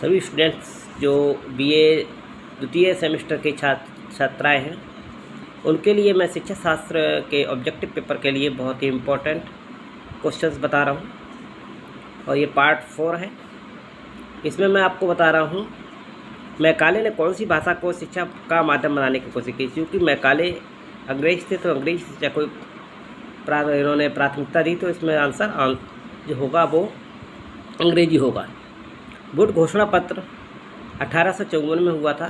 सभी स्टूडेंट्स जो बीए द्वितीय सेमेस्टर के छात्राएँ हैं, उनके लिए मैं शिक्षा शास्त्र के ऑब्जेक्टिव पेपर के लिए बहुत ही इम्पोर्टेंट क्वेश्चंस बता रहा हूँ और ये पार्ट 4 है। इसमें मैं आपको बता रहा हूँ मैकाले ने कौन सी भाषा को शिक्षा का माध्यम बनाने की कोशिश की। क्योंकि मैकाले अंग्रेज थे तो अंग्रेजी शिक्षा को इन्होंने प्राथमिकता दी, तो इसमें आंसर जो होगा वो अंग्रेजी होगा। वुड घोषणा पत्र 1854 में हुआ था।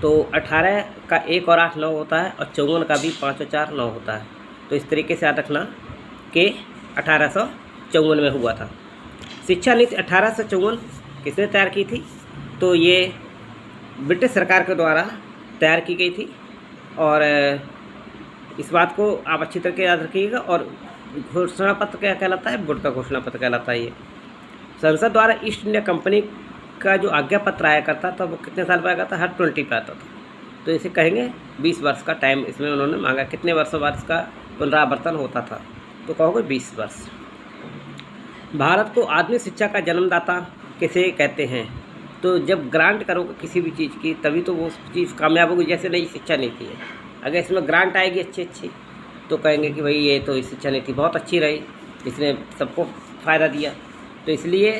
तो 18 का 1 और 8 9 होता है और 54 का भी 5 और 4 9 होता है। तो इस तरीके से याद रखना कि 1854 में हुआ था। शिक्षा नीति 1854 किसने तैयार की थी? तो ये ब्रिटिश सरकार के द्वारा तैयार की गई थी और इस बात को आप अच्छी तरह से याद रखिएगा। और घोषणा पत्र क्या कहलाता है? वुड का घोषणा पत्र कहलाता है। ये संसद द्वारा ईस्ट इंडिया कंपनी का जो आज्ञा पत्र आया करता था वो कितने साल पर आया करता? हर 20 पे आता था। तो इसे कहेंगे 20 वर्ष का टाइम इसमें उन्होंने मांगा। कितने वर्षों बाद इसका पुनरावर्तन होता था? तो कहोगे 20 वर्ष। भारत को आधुनिक शिक्षा का जन्मदाता किसे कहते हैं? तो जब ग्रांट करोगे किसी भी चीज़ की तभी तो वो चीज़ कामयाब होगी। जैसे नई शिक्षा नीति है, अगर इसमें ग्रांट आएगी अच्छी तो कहेंगे कि भाई ये तो शिक्षा नीति बहुत अच्छी रही, इसने सबको फ़ायदा दिया। तो इसलिए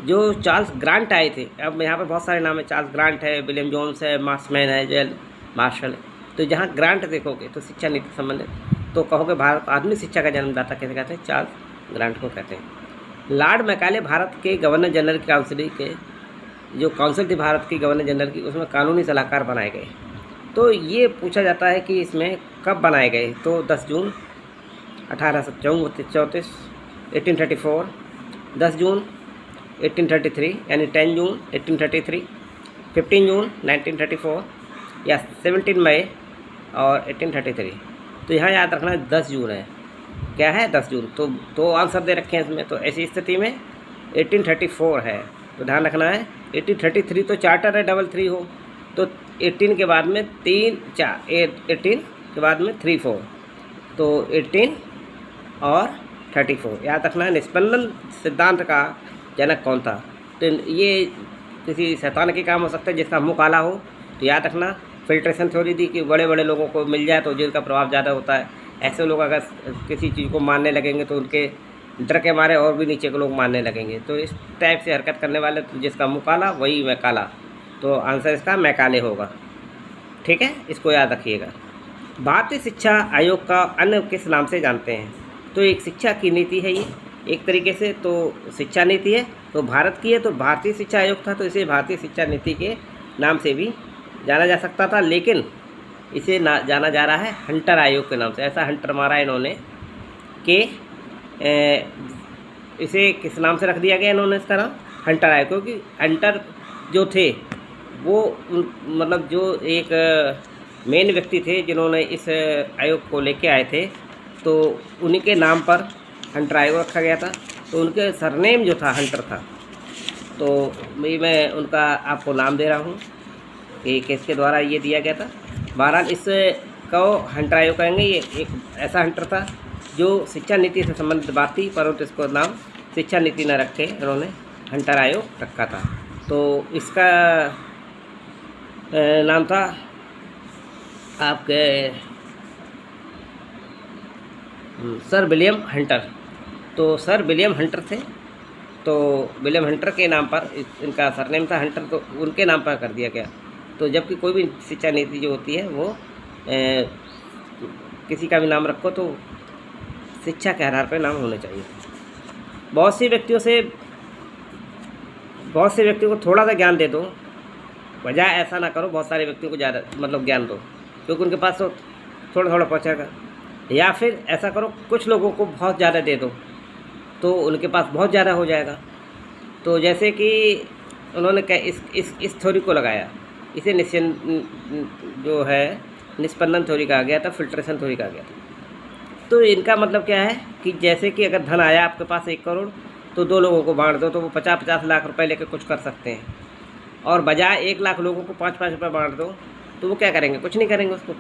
जो चार्ल्स ग्रांट आए थे, अब यहाँ पर बहुत सारे नाम है, चार्ल्स ग्रांट है, विलियम जोन्स है, मार्शमैन है, जेल मार्शल है। तो जहाँ ग्रांट देखोगे तो शिक्षा नीति संबंधित तो कहोगे भारत आधुनिक शिक्षा का जन्मदाता कैसे कहते हैं? चार्ल्स ग्रांट को कहते हैं। लॉर्ड मैकाले भारत के गवर्नर जनरल की काउंसिल के जो काउंसिल थी भारत की गवर्नर जनरल की, उसमें कानूनी सलाहकार बनाए गए। तो ये पूछा जाता है कि इसमें कब बनाए गए? तो 10 जून 1834, 1834, 10 जून 1833 यानी 10 जून 1833, 15 जून 1934 या 17 मई और 1833। तो यहाँ याद रखना 10 जून है। क्या है? 10 जून। तो 2 आंसर दे रखे हैं इसमें। तो ऐसी स्थिति में 1834 है। तो ध्यान रखना है 1833 तो चार्टर है, 33 हो तो 18 के बाद में 3 4 18 के बाद में 3 4 तो 18 और 34 याद रखना है। निष्पंदन सिद्धांत का जनक कौन था? तो ये किसी शैतान के काम हो सकता है जिसका मुँह काला हो। तो याद रखना फिल्ट्रेशन थ्योरी दी कि बड़े बड़े लोगों को मिल जाए तो जिनका प्रभाव ज़्यादा होता है। ऐसे लोग अगर किसी चीज़ को मानने लगेंगे तो उनके डर के मारे और भी नीचे के लोग मानने लगेंगे। तो इस टाइप से हरकत करने वाले तो जिसका मुँह काला वही मैकाला। तो आंसर इसका मैकाले होगा। ठीक है, इसको याद रखिएगा। भारतीय शिक्षा आयोग का अन्य किस नाम से जानते हैं? तो एक शिक्षा की नीति है ये एक तरीके से। तो शिक्षा नीति है तो भारत की है तो भारतीय शिक्षा आयोग था, तो इसे भारतीय शिक्षा नीति के नाम से भी जाना जा सकता था। लेकिन इसे जाना जा रहा है हंटर आयोग के नाम से। ऐसा हंटर मारा इन्होंने कि इसे किस नाम से रख दिया गया इन्होंने इसका नाम? हंटर आयोग। क्योंकि हंटर जो थे वो मतलब जो एक मेन व्यक्ति थे जिन्होंने इस आयोग को लेके आए थे, तो उन्हीं के नाम पर हंटर आयोग रखा गया था। तो उनके सरनेम जो था हंटर था। तो मैं उनका आपको नाम दे रहा हूँ कि किसके द्वारा ये दिया गया था। बहरहाल इसको हंटर आयोग कहेंगे। ये एक ऐसा हंटर था जो शिक्षा नीति से संबंधित बात थी, परंतु इसको नाम शिक्षा नीति न रखे इन्होंने हंटर आयोग रखा था। तो इसका नाम था आपके सर विलियम हंटर। तो सर विलियम हंटर थे। तो विलियम हंटर के नाम पर इनका सरनेम था हंटर, तो उनके नाम पर कर दिया गया। तो जबकि कोई भी शिक्षा नीति जो होती है वो किसी का भी नाम रखो तो शिक्षा के आधार पर नाम होने चाहिए। बहुत से व्यक्तियों को थोड़ा सा ज्ञान दे दो, बजाय ऐसा ना करो बहुत सारे व्यक्तियों को ज़्यादा मतलब ज्ञान दो, क्योंकि उनके पास तो थोड़ा थोड़ा पहुँचेगा। या फिर ऐसा करो कुछ लोगों को बहुत ज़्यादा दे दो तो उनके पास बहुत ज़्यादा हो जाएगा। तो जैसे कि उन्होंने इस थ्योरी को लगाया, इसे जो है निष्पंदन थ्योरी कहा गया था, फिल्ट्रेशन थ्योरी कहा गया था। तो इनका मतलब क्या है कि जैसे कि अगर धन आया आपके पास 1 करोड़ तो 2 लोगों को बांट दो तो वो 50-50 लाख रुपए लेकर कुछ कर सकते हैं। और बजाय 1 लाख लोगों को 5-5 रुपये बांट दो तो वो क्या करेंगे? कुछ नहीं करेंगे, उसको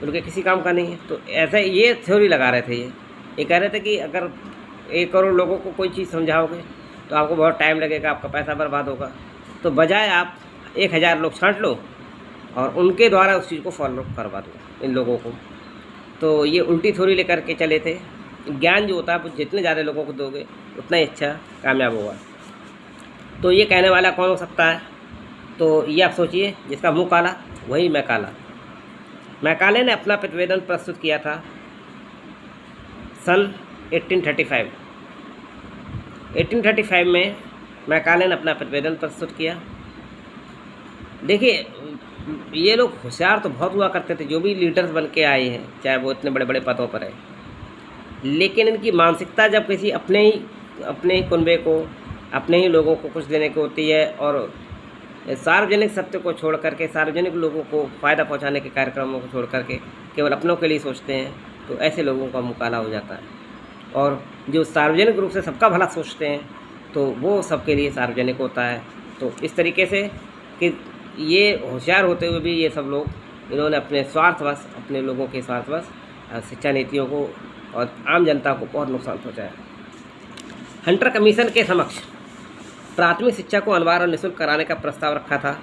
उनके किसी काम का नहीं है। तो ऐसे ये थ्योरी लगा रहे थे। ये कह रहे थे कि अगर 1 करोड़ लोगों को कोई चीज़ समझाओगे तो आपको बहुत टाइम लगेगा, आपका पैसा बर्बाद होगा। तो बजाय आप 1000 लोग छांट लो और उनके द्वारा उस चीज़ को फॉलो करवा दो इन लोगों को। तो ये उल्टी थ्योरी लेकर के चले थे। ज्ञान जो होता है वो जितने ज़्यादा लोगों को दोगे उतना ही अच्छा कामयाब होगा। तो ये कहने वाला कौन हो सकता है? तो ये आप सोचिए, जिसका मुँह काला वही मैकाला। मैकाले ने अपना प्रतिवेदन प्रस्तुत किया था सन 1835। 1835 में मैकाले ने अपना प्रतिवेदन प्रस्तुत किया। देखिए, ये लोग होशियार तो बहुत हुआ करते थे, जो भी लीडर्स बन के आए हैं, चाहे वो इतने बड़े बड़े पदों पर है, लेकिन इनकी मानसिकता जब किसी अपने ही कुनबे को, अपने ही लोगों को कुछ देने की होती है और सार्वजनिक सत्य को छोड़ करके, सार्वजनिक लोगों को फ़ायदा पहुंचाने के कार्यक्रमों को छोड़ करके केवल अपनों के लिए सोचते हैं, तो ऐसे लोगों का मुकाला हो जाता है। और जो सार्वजनिक रूप से सबका भला सोचते हैं तो वो सबके लिए सार्वजनिक होता है। तो इस तरीके से कि ये होशियार होते हुए भी ये सब लोग, इन्होंने अपने स्वार्थवश, अपने लोगों के स्वार्थवश शिक्षा नीतियों को और आम जनता को बहुत नुकसान पहुँचाया। हंटर कमीशन के समक्ष प्राथमिक शिक्षा को अनिवार्य और निःशुल्क कराने का प्रस्ताव रखा था।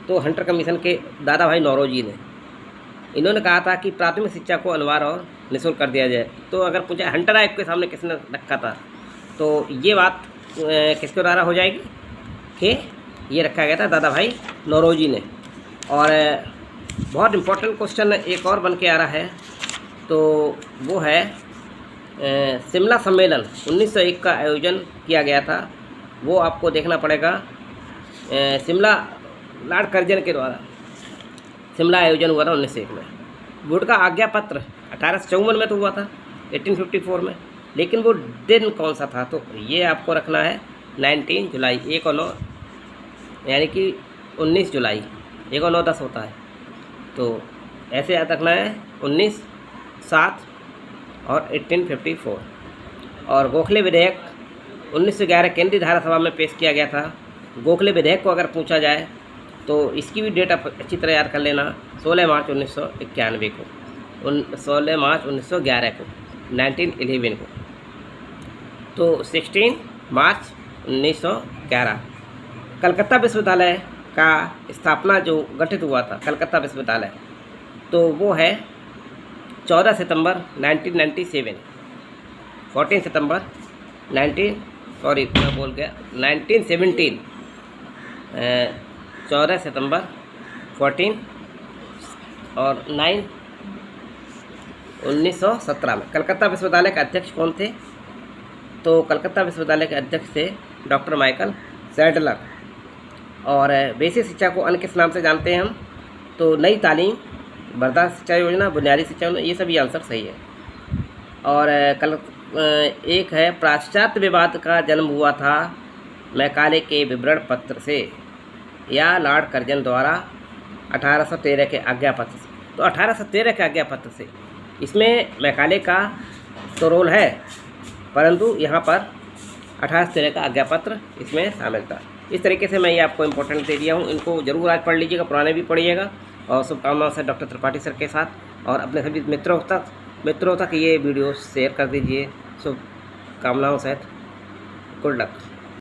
तो हंटर कमीशन के दादा भाई नौरोजी ने, इन्होंने कहा था कि प्राथमिक शिक्षा को अनिवार्य और निःशुल्क कर दिया जाए। तो अगर पूछा हंटर एक्ट के सामने किसने रखा था, तो ये बात किसके द्वारा हो जाएगी कि ये रखा गया था दादा भाई नौरोजी ने। और बहुत इम्पोर्टेंट क्वेश्चन एक और बन के आ रहा है, तो वो है शिमला सम्मेलन 1901 का आयोजन किया गया था। वो आपको देखना पड़ेगा। शिमला लॉर्ड कर्जन के द्वारा शिमला आयोजन हुआ था 1901 में। बोर्ड का आज्ञा पत्र 1854 में तो हुआ था, 1854 में, लेकिन वो दिन कौन सा था? तो ये आपको रखना है 19 जुलाई, 1 और 9, यानी कि 19 जुलाई, 1 और 9 10 होता है। तो ऐसे याद रखना है 19, 7 और 1854। और गोखले विधेयक 1911 केंद्रीय धारा सभा में पेश किया गया था। गोखले विधेयक को अगर पूछा जाए तो इसकी भी डेट आप अच्छी तरह याद कर लेना, 16 मार्च 1991 को, 16 मार्च 1911 को, 1911 को। तो 16 मार्च 1911 कलकत्ता विश्वविद्यालय का स्थापना जो गठित हुआ था, कलकत्ता विश्वविद्यालय, तो वो है 14 सितंबर 1997, 14 सितंबर 1917, 14 सितंबर 14 और 9 1917 में। कलकत्ता विश्वविद्यालय के अध्यक्ष कौन थे? तो कलकत्ता विश्वविद्यालय के अध्यक्ष थे डॉक्टर माइकल सैडलर। और बेसिक शिक्षा को अन्य किस नाम से जानते हैं हम? तो नई तालीम, बर्दाश्त शिक्षा योजना, बुनियादी शिक्षा योजना, ये सभी आंसर सही है। और एक है पाश्चात्य विवाद का जन्म हुआ था मैकाले के विवरण पत्र से या लॉर्ड कर्जन द्वारा 1813 के आज्ञा पत्र से। तो 1813 के आज्ञा पत्र से, इसमें मैकाले का तो रोल है, परंतु यहाँ पर 1813 का आज्ञा पत्र इसमें शामिल था। इस तरीके से मैं ये आपको इम्पोर्टेंट दे दिया हूँ। इनको जरूर आज पढ़ लीजिएगा, पुराने भी पढ़िएगा। और शुभकामनाओं से डॉक्टर त्रिपाठी सर के साथ, और अपने सभी मित्रों तक ये वीडियो शेयर कर दीजिए। शुभकामनाओं सहित, गुड लक।